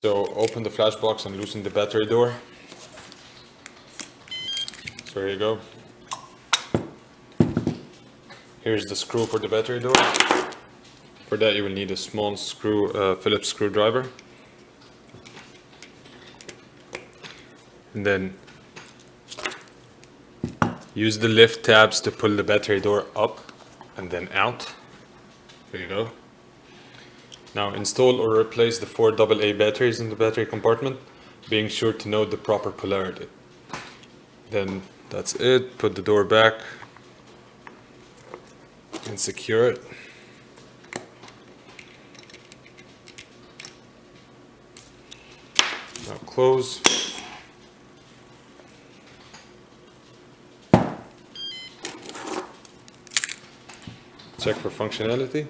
So open the flash box and loosen the battery door. So here you go. Here's the screw for the battery door. For that you will need a small screw, Phillips screwdriver. And then use the lift tabs to pull the battery door up and then out. There you go. Now install or replace the 4 AA batteries in the battery compartment, being sure to note the proper polarity. Then that's it. Put the door back and secure it. Now close. Check for functionality.